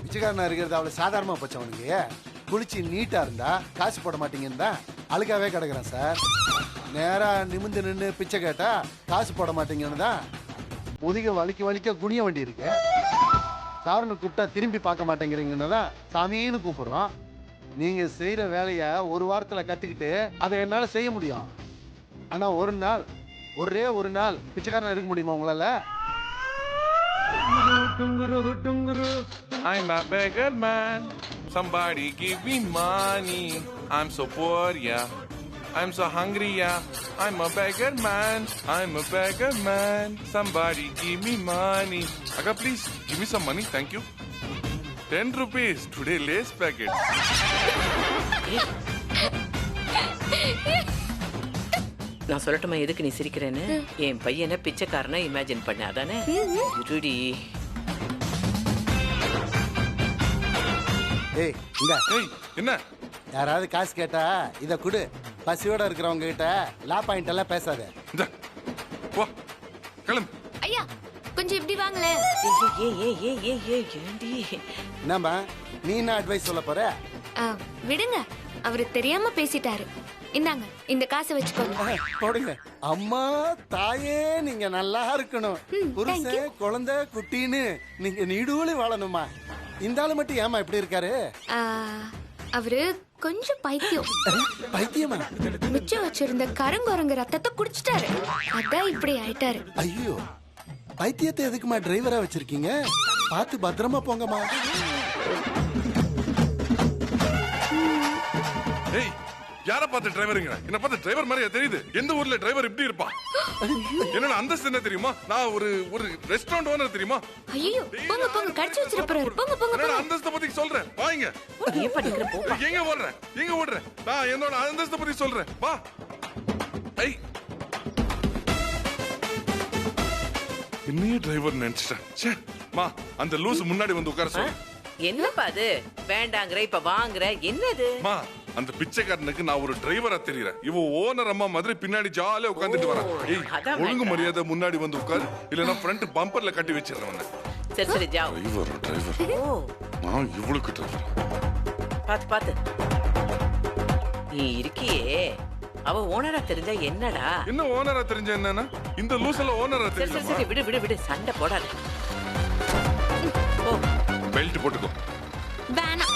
பிச்சைக்காரனா இருக்கிறது அவ்வளவு சாதாரணமா போச்சு அவனுக்கு. குளிச்சு நீட்டா இருந்தா காசு போட மாட்டீங்கன்னு தான் அழுக்காவே கிடக்குறேன் சார். நேரா நிமிந்து நின்று பிச்சை கேட்டா காசு போட மாட்டீங்கன்னு தான் முதுக வலிக்க குனிய வேண்டி இருக்கு. சாரனு கூப்பிட்டா திரும்பி பார்க்க மாட்டேங்கிறீங்கன்னு தான் சாமின்னு கூப்பிடுறோம். நீங்க செய்யற வேலைய ஒரு வாரத்துல கத்துக்கிட்டு அதை என்னால செய்ய முடியும். ஆனா ஒரே ஒரு நாள் பிச்சைக்காரனா இருக்க முடியுமா உங்களால? I'm a beggar man. Somebody give me money. I'm so poor, yeah. I'm so hungry, yeah. I'm a beggar man. I'm a beggar man. Somebody give me money. Aga, please give me some money. Thank you. 10 rupees. Today lace packet. நான் சொல்லட்டுமா எதுக்கு நீ சிரிக்கிறேன்னு? என் பையனை பிச்சைக்காரனா imagine பண்ண அதானே? இருடி. ஏய் இந்த ஏய் என்ன? யாராவது காசு கேட்டா இத குடு. பசியோட இருக்கிறவங்க கிட்ட லா பாயிண்ட் எல்லாம் பேசாத. இந்த போ கிளம்பு. ஐயா கொஞ்சம் இப்படி வாங்களே. ஏண்டி என்னம்மா நீ என்ன அட்வைஸ் சொல்ல போற? விடுங்க, அவரு தெரியாம பேசிட்டாரு. இந்தாங்க இந்த காசை வச்சுக்கோங்க. போடுங்க. அம்மா தாயே நீங்க நல்லா இருக்கணும். புருஷன் குழந்தை குட்டின்னு நீங்க நீடூழி வாழணுமா. இந்த ஆளு மட்டும் ஏமா இப்படி இருக்காரு? அவரு கொஞ்சம் பைத்தியம். பைத்தியமா? மிச்சம் வச்சிருந்த கருங்குரங்கு ரத்தத்தை குடிச்சிட்டாரு. அதான் இப்படி ஆயிட்டாரு. ஐயோ, பைத்தியத்தை எதுக்குமா டிரைவரா வச்சிருக்கீங்க? பார்த்து பத்திரமா போங்கம்மா. ஏய் யார பார்த்து டிரைவருங்க? என்ன பார்த்து டிரைவர் மாதிரியா தெரியுது? எந்த ஊர்ல டிரைவர் இப்படி இருப்பா? என்னோட அந்தஸ்து என்ன தெரியுமா? நான் ஒரு ரெஸ்டாரண்ட் ஓனர் தெரியுமா? ஐயோ போங்க போங்க, கடிச்சு வச்சிருப்பாரு. போங்க போங்க என்னோட போங்க. அந்தஸ்தை பத்தி சொல்றேன். வாங்க. ஏன் படிக்கிற போ. எங்க ஓடுறேன்? நான் என்னோட அந்தஸ்தை பத்தி சொல்றேன். வா. ஐய் என்னையே டிரைவர் நினைச்சிட்டேன். மா அந்த லூசு முன்னாடி வந்து உட்கார சொல்லு. என்னப்பா அது? வேண்டாங்கற இப்ப வாங்குற என்னது? மா அந்த பிச்சைக்காரனுக்கு நான் ஒரு டிரைவரா தெரியறேன். இவ ஓனர் அம்மா மாதிரி பின்னாடி ஜாலியா உட்கார்ந்துட்டு வரேன். ஏய் ஒழுங்கு மரியாதை முன்னாடி வந்து உட்காரு, இல்லனா ஃப்ரண்ட் பம்பர்ல கட்டி வச்சிரறேன். சரி சரி ஜா. டிரைவர். ஓ நான் இவ்வளவு டிரைவர். பாத்து நீ இருக்கியே, அவ ஓனரா தெரிஞ்சா என்னடா? என்ன ஓனரா தெரிஞ்சா என்னன்னா? இந்த லூஸ்ல ஓனரா சரி தெரியுமா? சரி விடு சண்டை போடாத. ஓ பெல்ட் போட்டுக்கோ. வேணாம்.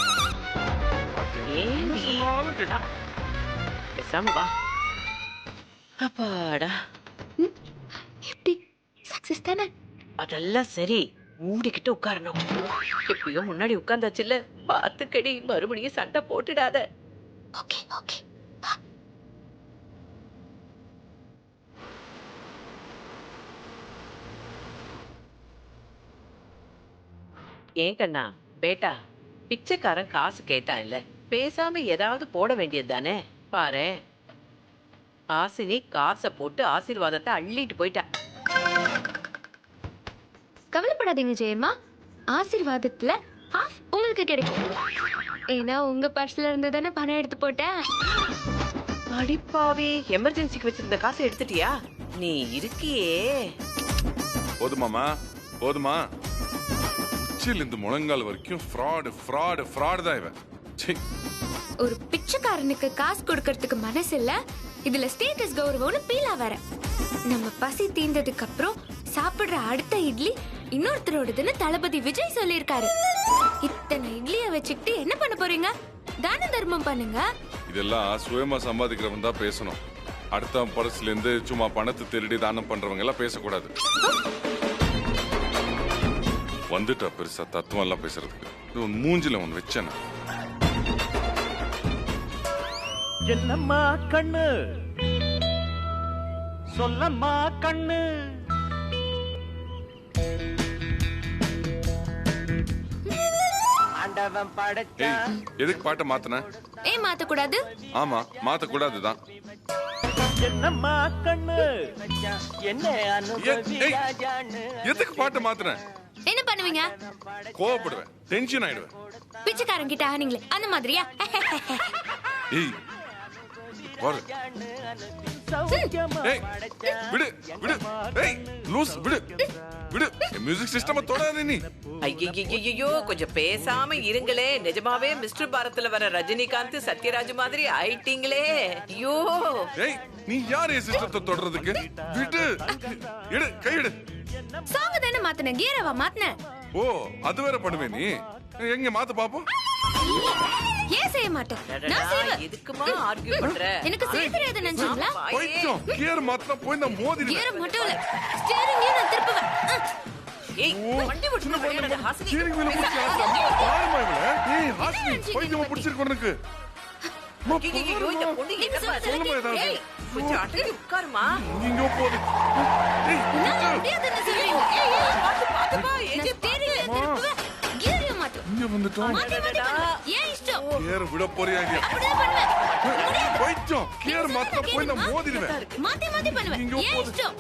பேசாம வா. அப்பாடா. எப்படி சக்சஸ் தானே? அதெல்லாம் சரி, மூடிக்கிட்டு உட்காரணும். எப்பயும் முன்னாடி உட்கார்ந்தாச்சுல்ல, பாத்துக்கடி மறுபடியும் சண்டை போட்டுடாத. Okay okay. ஏன் கண்ணா பேட்டா, பிச்சைக்காரன் காசு கேட்டான் இல்ல, பேசாம ஏதாவது போட வேண்டியது தானே? பாரு ஆசினி காசை போட்டு ஆசீர்வாதத்தை அள்ளிட்டு போயிட்டா. கவலைப்படாதீங்க ஜெயம்மா, ஆசீர்வாதத்துல half உங்களுக்கு கிடைக்கும். ஏன்னா உங்க பர்ஸ்ல இருந்து தானே பணம் எடுத்து போட்டேன். அடிப்பாவே, எமர்ஜென்சிக்கு வச்சிருந்த காசை எடுத்துட்டியா? நீ இருக்கியே. போதுமாமா போதுமா? உச்சில இருந்து முழங்கால் வரைக்கும் ஃப்ராடு தான் இவன். ஒரு பிச்சைக்காரனுக்கு காசு கொடுக்கறதுக்கு மனசு இல்ல, இதுல ஸ்டேட்டஸ் கௌரவம்னு பீலா வர. நம்ம பசி தீர்ந்ததுக்கு அப்புறம் சாப்பிடுற அடுத்த இட்லி இன்னொருத்தரோடதுன்னு தளபதி விஜய் சொல்லியிருக்காரு. இத்தனை இட்லிய வச்சுக்கிட்டு என்ன பண்ண போறீங்க? தான தர்மம் பண்ணுங்க. இதெல்லாம் சுயமா சம்பாதிக்கிறவன் தான் பேசணும். அடுத்த பரிசுல இருந்து சும்மா பணத்தை திருடி தானம் பண்றவங்க எல்லாம் பேசக்கூடாது. வந்துட்டா பெருசா தத்துவம் எல்லாம் பேசுறதுக்கு. மூஞ்சில ஒன்னு வச்சேனா? என்னம்மா கண்ணு சொல்லம்மா கண்ணு. ஆண்டவன் படைச்சா. எதுக்கு பாட்டை மாத்தன? ஏன் மாத்த கூடாது? ஆமா மாத்த கூடாதுதான். என்னம்மா கண்ணு என்ன அனுபவியாஜானு. எதுக்கு பாட்டை மாத்தன? என்ன பண்ணுவீங்க? கோவப்படுவேன், டென்ஷன் ஆயிடுவேன். பிச்சைக்காரன் கிட்ட ஆனீங்களே அந்த மாதிரியா? ஏய் பாரு சௌக்கியமா ஏய் படைச்சான் விடு விடு ஏய் லூஸ் விடு விடு மியூசிக் சிஸ்டம் தொடாத நீ ஐயோ கொஞ்சம் பேசாம இருங்களே. நிஜமாவே மிஸ்டர் பாரத்ல வர ரஜினிகாந்த் சத்யராஜ் மாதிரி ஆயிட்டீங்களே. ஐயோ ஏய் நீ யார் என் சிஸ்டத்தை தொடறதுக்கு? விடு எடு கை எடு. சாங் தானே மாத்துன, கியரவா மாத்துன? ஓ அது வேற பண்ணுவே நீ? எங்க மாத்து பாப்போம். ஏன் செய்ய மாட்டேன்? நான் செய்வேன். எதுக்குமா ஆர்கியூ பண்ற? எனக்கு செய்ய தெரியாது நினைச்சீங்களா? போய்ச்சோம் கியர் மாத்தினா போய் நான் மோதிடுவேன். கியர் மட்டும் இல்ல, ஸ்டீரிங்கையும் நான் திருப்புவேன். ஏய் வண்டி சின்ன ஓட்டுறது குழந்தை ஹாசினி. ஸ்டீரிங் வீல பிடிச்சி ஆட்டமா பாருமா இவள. ஏய் ஹாசினி பைத்தியமா பிடிச்சிருக்கு உனக்கு. ஐயோ இந்த பொண்ணு என்னப்பா சொல்லுமா ஏதாவது. ஏய் கொஞ்சம் அடங்கி உட்காருமா. இங்க போடு. ஏய் நான் முடியாதுன்னு சொல்றீங்க. ஏய் பாத்துப்பா நான் ஏஜி ஸ்டீரிங்கையும் திருப்புவேன், கியரையும் மாத்துவேன். இங்க வந்துட்டோம். மாத்தி மாத்தி பண்ணுவேன். ஏன் இஷ்டம்? கியர் விட போறியா இல்லையா? அப்படியே பண்ணுவேன். போய்ச்சோம் கியர் மாத்தினா போய் நான் மோதிடுவேன். மாத்தி மாத்தி பண்ணுவேன். இங்க ஏன் போடு. இஷ்டம்?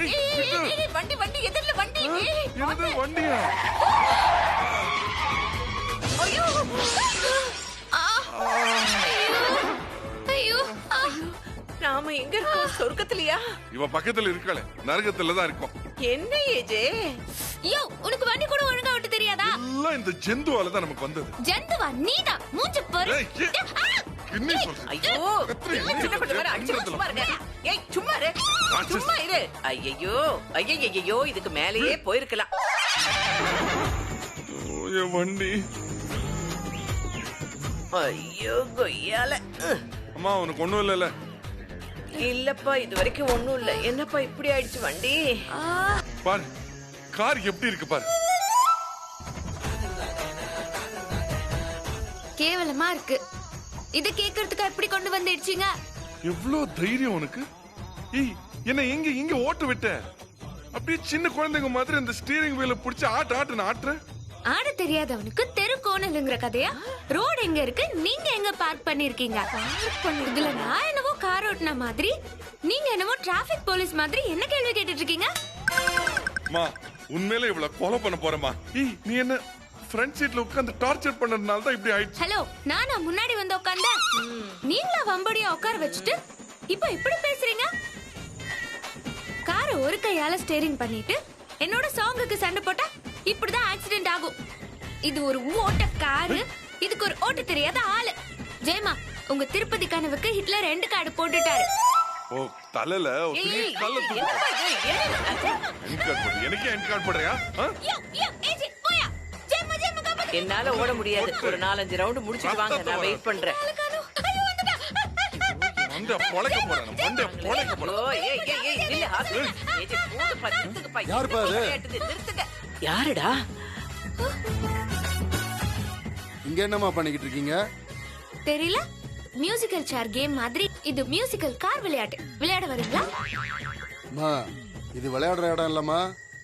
ஏய் ஏய், விடு. ஏய், ஏய், வண்டி வண்டி எதிரில வண்டி. ஏய், என்னது வண்டியா? ஐயோ ஆ, ஐயோ ஆ. நாம எங்க இருக்கோம்? சொர்க்கத்திலயா? இவ பக்கத்துல இருக்காளே நரகத்துல தான் இருக்கும். என்ன ஏஜே? ஐயோ உனக்கு வண்டி கூட ஒழுங்கா ஓட்ட தெரியாதா? எல்லாம் இந்த ஜந்துவால தான் நமக்கு வந்தது. ஜந்துவா நீதான் மூஞ்சி பாரு. ஏய், ஏய். ஆ, என்ன சொல்ற? ஐயோ சின்ன பிள்ளை மாதிரி அடிச்சு சும்மா இருங்க. ஏய் சும்மா இரு. சும்மா இரு. ஐயோ இதுக்கு மேலேயே போயிருக்கலாம். ஓ, என் வண்டி. ஐயோ கொய்யால. அம்மா உனக்கு ஒண்ணும் இல்லைல்ல? இல்லப்பா இது வரைக்கும் ஒண்ணும் இல்ல. என்னப்பா இப்படி ஆயிடுச்சு வண்டி? ஆ. பாரு கார் எப்படி இருக்கு பாரு. கேவலமா இருக்கு. இது கேக்குறதுக்கு எப்படி கொண்டு வந்துடுச்சீங்க? எவ்வளவு தைரியம் உனக்கு? ஏய் என்ன எங்க இங்க ஓட்டு விட்ட? அப்படியே சின்ன குழந்தைங்க மாதிரி அந்த ஸ்டீரிங் வீல புடிச்சு ஆட்டுன்னு ஆட்டுற. ஆட தெரியாதவனுக்கு தெரு கோணலுங்கிற கதையா? ரோடு எங்க இருக்கு, நீங்க எங்க பார்க் பண்ணிருக்கீங்க? இதுல நான் என்னவோ கார் ஓட்டுன மாதிரி, நீங்க என்னவோ டிராபிக் போலீஸ் மாதிரி என்ன கேள்வி கேட்டுட்டு இருக்கீங்க? மா உண்மையில இவ்வளவு கொலை பண்ண போறமா? ஏய் நீ என்ன ஃப்ரண்ட் சீட்ல உட்கார்ந்து டார்ச்சர் பண்ணதுனால தான் இப்படி ஆயிடுச்சு. ஹலோ, நானா முன்னாடி வந்து உட்கார்ந்தேன்? நீங்களா வம்படியா உட்கார வச்சுட்டு இப்ப இப்படி பேசுறீங்க? காரை ஒரு கையால ஸ்டீரிங் பண்ணிட்டு என்னோட சாங்குக்கு சண்டை போட்டா இப்படிதான் ஆக்சிடென்ட் ஆகும். இது ஒரு ஓட்ட காரு, இதுக்கு ஒரு ஓட்ட தெரியாத ஆளு. ஜெயமா, உங்க திருப்பதி கனவுக்கு ஹிட்லர் 2 கார்டு போட்டுட்டாரு. ஓ தலையில ஒரு பெரிய கல்ல தூக்கு. என்னப்பா இது? என் கார்டு போடு. எனக்கே என் கார்டு போடுறியா? யோ, யோ, ஏஜி, போயா. ஜெயமா, ஜெயமா, காப்பாத்து. என்னால ஓட முடியாது. ஒரு 4-5 ரவுண்ட் முடிச்சிட்டு வாங்க. நான் வெயிட் பண்றேன். காணோம். ஐயோ, வந்துட்டா. மண்டை பொளைக்க போறேன். மண்டை பொளைக்க போறேன். ஓ ஏய் நில்லு ஹாஸ்பிடல். ஏஜி போடுப்பா நிறுத்துங்கப்பா. யாருப்பா அது? நிறுத்துங்க. யாருடா? இங்க என்னமா பண்ணிக்கிட்டு இருக்கீங்க? தெரியல, மியூசிக்கல் சேர் கேம் மாதிரி இது மியூசிக்கல் கார் விளையாட்டு. விளையாட வரீங்களா? அம்மா இது விளையாடுற இடம் இல்லம்மா,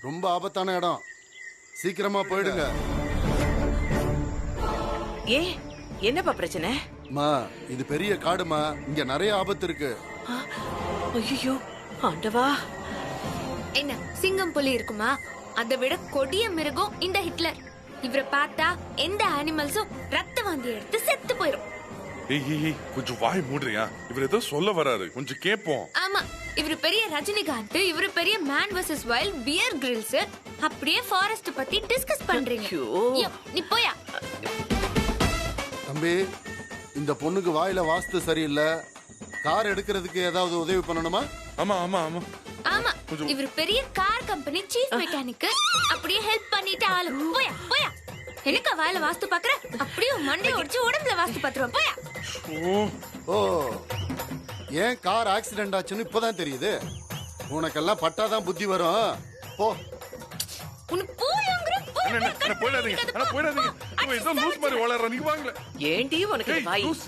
ரொம்ப ஆபத்தான இடம். சீக்கிரமா போயிடுங்க. ஏ என்னப்பா பிரச்சனை? அம்மா இது பெரிய காடுமா, இங்க நிறைய ஆபத்து இருக்கு. ஐயோ ஆண்டவா. என்ன சிங்கம் புலி இருக்குமா? அதை விட கொடிய மிருகம் இந்த ஹிட்லர். இவரை பார்த்தா எந்த அனிமல்ஸும் ரத்த வாந்தி எடுத்து செத்து போயிரும். ஏய் கொஞ்சம் வாய் மூடுறியா? இவர் ஏதோ சொல்ல வராரு, கொஞ்சம் கேட்போம். ஆமா, இவரு பெரிய ரஜினிகாந்த், இவரு பெரிய man versus wild, Bear Grylls. அப்படியே ஃபாரஸ்ட் பத்தி டிஸ்கஸ் பண்றீங்க. ஐயோ. யோ, நீ போயா. தம்பி, இந்த பொண்ணுக்கு வாயில வாஸ்து சரியில்லை. கார் எடுக்கிறதுக்கு ஏதாவது உதவி பண்ணணுமா? ஆமா ஆமா ஆமா ஆமா, இவரு பெரிய கார் கம்பெனி சீஃப் மெக்கானிக். அப்படியே ஹெல்ப் பண்ணிட்டு ஆளு. போயா போயா. எனக்கு வாயில வாஸ்து பாக்குற? அப்படியே மண்டைய உடைச்சு உடம்புல வாஸ்து பாத்துருவேன். போயா. ஓ, ஏன் கார் ஆக்சிடென்ட் ஆச்சுன்னு இப்பதான் தெரியுது. உனக்கெல்லாம் பட்டாதான் புத்தி வரும். போ. உனக்கு போயாங்கற? என்ன போயிடாதீங்க. இவன் ஏதோ லூஸ் மாதிரி வளர்ற. நீங்க வாங்கல. ஏண்டி உனக்கு ஏய் வாய்? லூஸ்.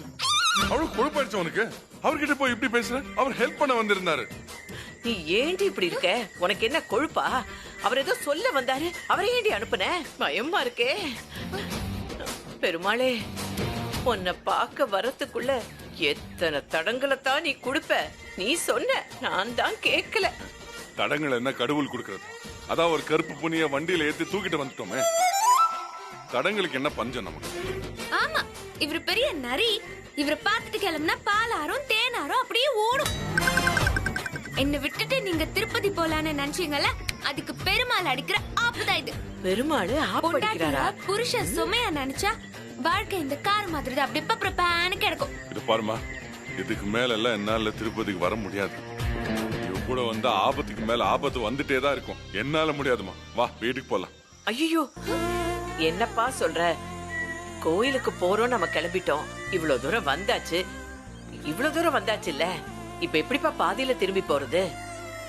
அவளுக்கு கொழுப்பாயிடுச்சு உனக்கு. அவர்கிட்ட போய் இப்படி பேசுற? அவர் ஹெல்ப் பண்ண வந்திருந்தாரு. நீ ஏண்டி இப்படி இருக்க? உனக்கு என்ன கொழுப்பா? அவர் ஏதோ சொல்ல வந்தாரு, அவரை ஏண்டி அனுப்புன? பயமா இருக்கே. பெருமாளே, உன்னை பார்க்க வரத்துக்குள்ள எத்தனை தடங்களைத்தான் நீ கொடுப்ப? நீ சொன்ன, நான் தான் கேட்கல. தடங்கள் என்ன கடவுள் கொடுக்கறது? அதான் ஒரு கருப்பு புனிய வண்டியில ஏத்தி தூக்கிட்டு வந்துட்டோமே. தடங்களுக்கு என்ன பஞ்சம் நமக்கு? ஆமா, இவரு பெரிய நரி. இவரை பார்த்துட்டு கிளம்புனா பாலாரும் தேனாரும் அப்படியே ஓடும். என்ன விட்டுட்டு நீங்க திருப்பதி போலான்னு நினைச்சீங்கல்ல, அதுக்கு பெருமாள் அடிக்கிற ஆப்புதான் இது. பெருமாள் பொண்டாட்டிய புருஷன் சுமையா நினைச்சா வாழ்க்கை இந்த கார் மாதிரி தான் அப்படியே பப்பரப்பான்னு கிடக்கும். இது பாருமா, இதுக்கு மேல எல்லாம் என்னால திருப்பதிக்கு வர முடியாது. இவ கூட வந்து ஆபத்துக்கு மேல ஆபத்து வந்துட்டே தான் இருக்கும். என்னால முடியாதுமா. வா வீட்டுக்கு போலாம். ஐயோ, என்னப்பா சொல்ற? கோயிலுக்கு போறோம், நம்ம கிளம்பிட்டோம். இவ்வளவு தூரம் வந்தாச்சு, இல்ல? இப்ப எப்படிப்பா பாதியில திரும்பி போறது?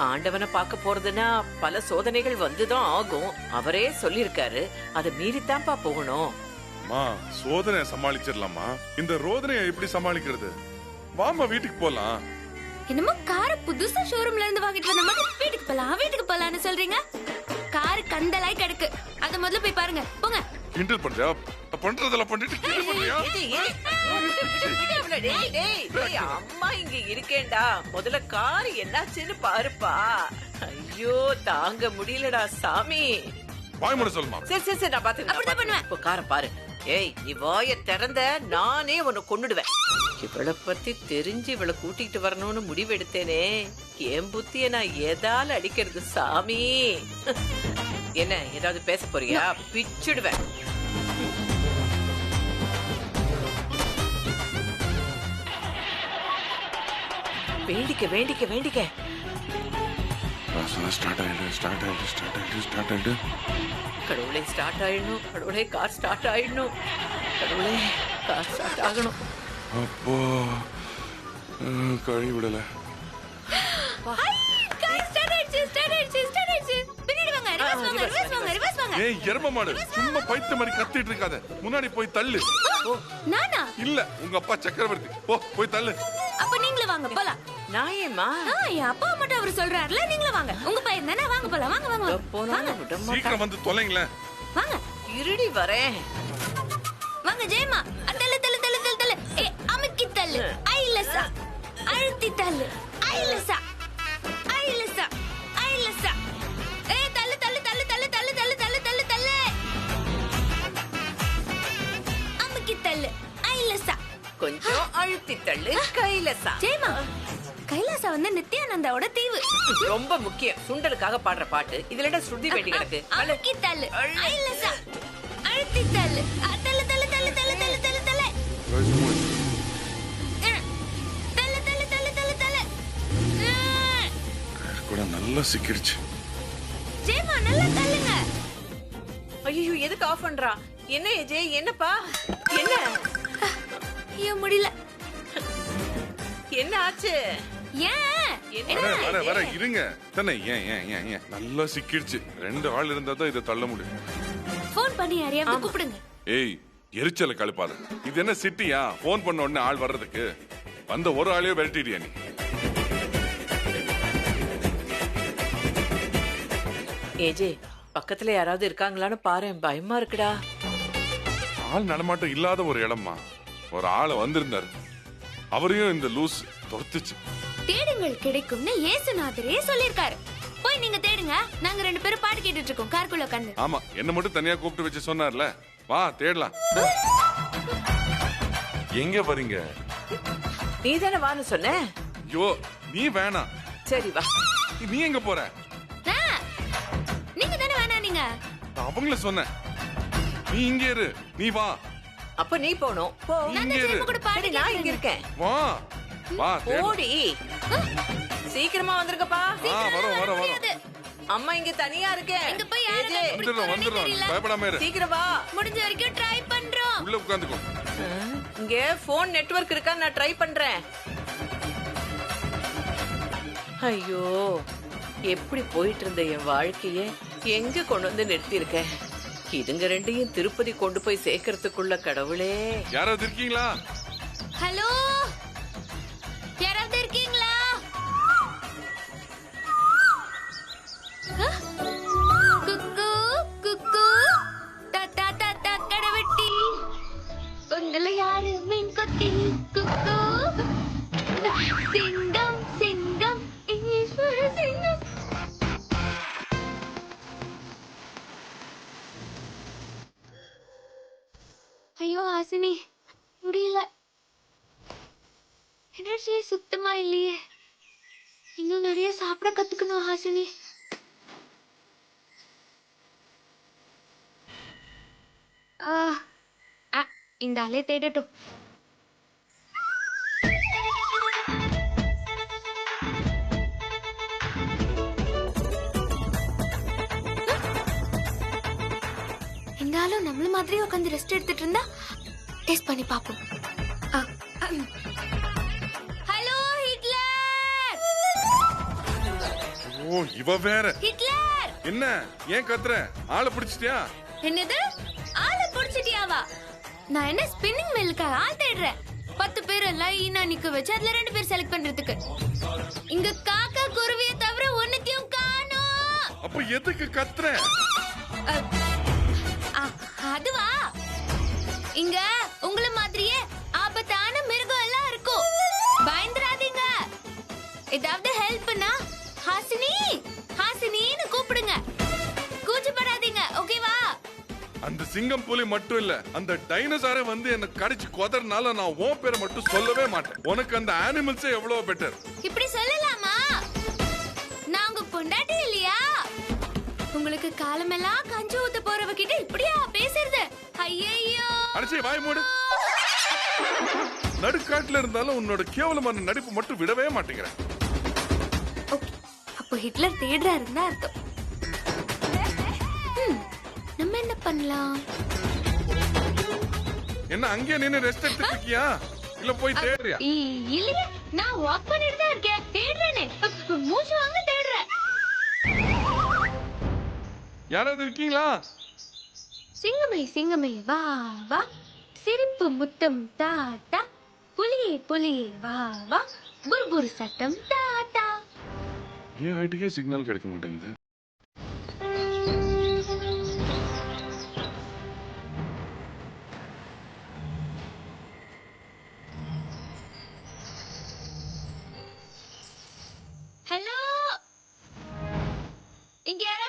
ஆண்டவனை பார்க்க போறதுன்னா பல சோதனைகள் வந்துதான் ஆகும். அவரே சொல்லிருக்காரு, அதை மீறித்தான்ப்பா போகணும். மா, சோதனைய சமாளிச்சிடலாமா? இந்த ரோதனைய எப்படி சமாளிக்கிறது? வாமா வீட்டுக்கு போலாம். என்னமோ கார புதுசா ஷோரூம்ல இருந்து வாங்கிட்டு வந்த மாதிரி வீட்டுக்கு போலான்னு சொல்றீங்க. காரு கந்தலாய் கிடக்கு, அத முதல்ல போய் பாருங்க. போங்க. கிண்டல் பண்றியா? பண்றதெல்லாம் பண்ணிட்டு கிண்டல் பண்றியா? அம்மா இங்க இருக்கேன்டா. முதல்ல கார் என்னாச்சுன்னு பாருப்பா. ஐயோ, தாங்க முடியலடா சாமி. வாய் மூட சொல்லுமா. சரி நான் பாத்துக்கிறேன். இப்போ காரை பாரு. ஏய், நீ வாய திறந்த நானே உன்னை கொன்னுடுவேன். இவளை பத்தி தெரிஞ்சு இவளை கூட்டிட்டு வரணும்னு முடிவெடுத்தேனே. என் புத்திய நான் எதால அடிக்கிறது சாமி? என்ன ஏதாவது பேச போறியா? பிச்சுடுவேன். வேண்டிக்க. கடவுளே, ஸ்டார்ட் ஆயிடணும். கடவுளே, கார் ஸ்டார்ட் ஆயிடணும். கடவுளே, கார் ஸ்டார்ட் ஆகணும். அப்போ கழி விடல. ஏய் எரும மாடு, சும்மா பைத்த மாதிரி கத்திட்டு இருக்காத. முன்னாடி போய் தள்ளு. நானா? இல்ல, உங்க அப்பா சக்கரவர்த்தி. போய் தள்ளு. அப்ப நீங்களே வாங்க போலாம். நான் ஏமா? என் அப்பா மட்டும் அவர் சொல்றாருல, நீங்களே வாங்க. உங்க பையன் தானே, வாங்க போலாம். வாங்க. சீக்கிரம் வந்து தொலைங்களேன். வாங்க. இருடி வரேன். வாங்க ஜெயமா. தள்ளு. அமுக்கி தள்ளு. ஐலசா. அழுத்தி தள்ளு. ஐலசா. தள்ளு. அமுக்கி தள்ளு. ஐலசா. கொஞ்சம் அழுத்தி தள்ளு. கைலசா. ஜெயமா, கைலாசா வந்து நித்யானந்தாவோட தீவு. ரொம்ப முக்கியம். சுண்டலுக்காக பாடுற பாட்டு. இதுல ஸ்ருதி வேண்டி கிடக்கு. அமுக்கி தள்ளு. ஐலசா. அழுத்தி தள்ளு. தள்ளு. கூட நல்லா சிக்கிடுச்சு. ஜெயமா, நல்லா தள்ளுங்க. ஐயோ, எதுக்கு ஆஃப் பண்றா? என்ன ஏஜே? என்னப்பா? என்ன? ஐயோ, முடியல. என்ன ஆச்சு? வர இருங்க. தானே ஏன் நல்லா சிக்கிடுச்சு. 2 ஆள் இருந்தா தான் இதை தள்ள முடியும். போன் பண்ணி யாரையாவது கூப்பிடுங்க. ஏய், எரிச்சல கழுப்பாத. இது என்ன சிட்டியா? போன் பண்ண உடனே ஆள் வர்றதுக்கு? வந்த ஒரு ஆளையோ விரட்டிடியா நீ? ஏஜே, பக்கத்துல யாராவது இருக்காங்களான்னு பாரு. பயமா இருக்குடா. ஆள் நடமாட்டம் இல்லாத ஒரு இடமா. ஒரு ஆளை வந்திருந்தாரு, அவரையும் இந்த லூஸ் துரத்துச்சு. தேடுங்கள் கிடைக்கும்னு இயேசுநாதரே சொல்லிருக்காரு. போய் நீங்க தேடுங்க. நாங்க 2 பேரும் பாட்டு கேட்டுட்டு இருக்கோம் காருக்குள்ள உட்கார்ந்து. ஆமா, என்ன மட்டும் தனியா கூப்பிட்டு வச்சு சொன்னார்ல. வா தேடலாம். எங்க வரீங்க? நீ தானே வான்னு சொன்ன. ஐயோ, நீ வேணாம். சரி வா. நீ எங்க போற? நீங்க தானே வேணா. நீங்க அவங்கள சொன்ன. நீ இங்க இரு. நீ வா. அப்ப நீ போணும். போ. சரி, நான் இங்க இருக்கேன். வா ஓடி. சீக்கிரமா வந்திருக்கப்பா. வரோம். அம்மா இங்க தனியா இருக்கேன். இங்க போய் யாரை வந்துடுறோம். பயப்படாம இரு. சீக்கிரம் வா. முடிஞ்ச வரைக்கும் ட்ரை பண்றோம். உள்ள உட்கார்ந்துக்கோ. இங்க போன் நெட்வொர்க் இருக்கா? நான் ட்ரை பண்றேன். ஐயோ, எப்படி போயிட்டு இருந்த என் வாழ்க்கைய எங்க கொண்டு வந்து நிறுத்தி இருக்க? இதுங்க 2யும் திருப்பதி கொண்டு போய் சேர்க்கறதுக்குள்ள கடவுளே. யாராவது இருக்கீங்களா? ஹலோ, யாராவது இருக்கீங்களா? குக்கு தாத்தா கடவட்டி உங்களை யாரு மீன் கொத்தி குக்கு சிங்கம் ஈஸ்வர சிங்கம். ஐயோ ஹாசினி, முடியல. எனர்ஜியே சுத்தமா இல்லையே. இன்னும் நிறைய சாப்பிட கத்துக்கணும் ஹாசினி. ஆ, ஆ, இந்த ஆளே தேடட்டும். இந்த ஆளும் நம்மள மாதிரியே உட்காந்து ரெஸ்ட் எடுத்துட்டு இருந்தா டேஸ்ட் பண்ணி பாப்போம். Hello Hitler. ஓ இவ வேற. ஹிட்லர் என்ன ஏன் கத்துற? ஆளை பிடிச்சிட்டியா? என்னது ஆளை புடிச்சிட்டியாவா? நான் என்ன ஸ்பின்னிங் மில்லுக்கு ஆள் தேடுறேன். 10 பேர் லைனா நிக்க வச்சு அதுல 2 பேர் செலக்ட் பண்றதுக்கு. இங்க காக்கா குருவிய தவிர ஒண்ணுத்தையும் காணோம். அப்ப எதுக்கு கத்துற? அதுவா, இங்க உங்கள மாதிரியே ஆபத்தான மிருகம் எல்லாம் இருக்கும். பயந்துராதீங்க. ஏதாவது ஹெல்ப்னா ஹாசினி ஹாசினின்னு கூப்பிடுங்க. கூச்சப்படாதீங்க, ஓகேவா? அந்த சிங்கம் புலி மட்டும் இல்ல, அந்த டைனோசாரே வந்து என்ன கடிச்சு கொதறனால நான் உன் பேரை மட்டும் சொல்லவே மாட்டேன். உனக்கு அந்த அனிமல்ஸே எவ்வளவு பெட்டர். இப்படி சொல்லலாமா? நான் உங்க பொண்டாட்டி இல்லையா? உங்களுக்கு காலமெல்லாம் கஞ்சி ஊத்த போறவகிட்ட இப்படியா பேசுறது? ஐயையோ. அடிச்சி வாய் மூடு. நடுக்காட்டுல இருந்தாலும் உன்னோட கேவலமான நடிப்பு மட்டும் விடவே மாட்டேங்கிறேன். ஓகே, அப்போ ஹிட்லர் தேடுறாருன்னு அர்த்தம். நம்ம என்ன பண்ணலாம்? என்ன அங்கேயே நின்னு ரெஸ்ட் எடுத்துட்டு இருக்கியா இல்ல போய் தேடுறியா? இல்லையே, நான் வாக் பண்ணிட்டு தான் இருக்கேன். தேடுறேனே, மூச்சு வாங்க தேடுறேன். யாராவது இருக்கீங்களா? சிங்கமே சிங்கமே வா வா, சிரிப்பு முத்தம் தாத்தா, புலியே புலியே வா வா, புர்புர் சட்டம் தாத்தா. ஏன் வீட்டுக்கே சிக்னல் கிடைக்க மாட்டேங்குது? ஹலோ, இங்க யாராவது